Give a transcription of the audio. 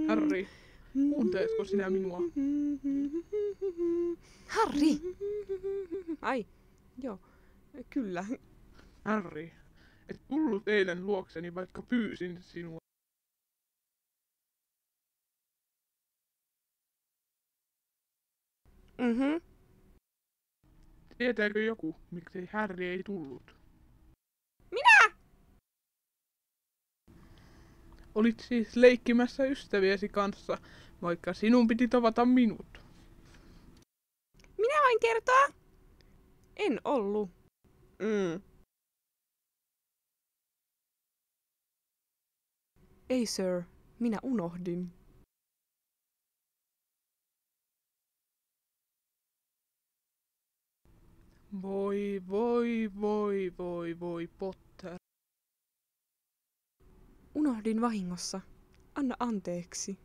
Harry, kuunteletko sinä minua? Harry! Ai, joo, kyllä. Harry, et tullut eilen luokseni, vaikka pyysin sinua. Mhm. Tietääkö joku, miksei Harry ei tullut? Minä! Olit siis leikkimässä ystäviesi kanssa, vaikka sinun piti tavata minut. Minä voin kertoa. En ollut. Ei sir, minä unohdin. Voi, Potter. Unohdin vahingossa. Anna anteeksi.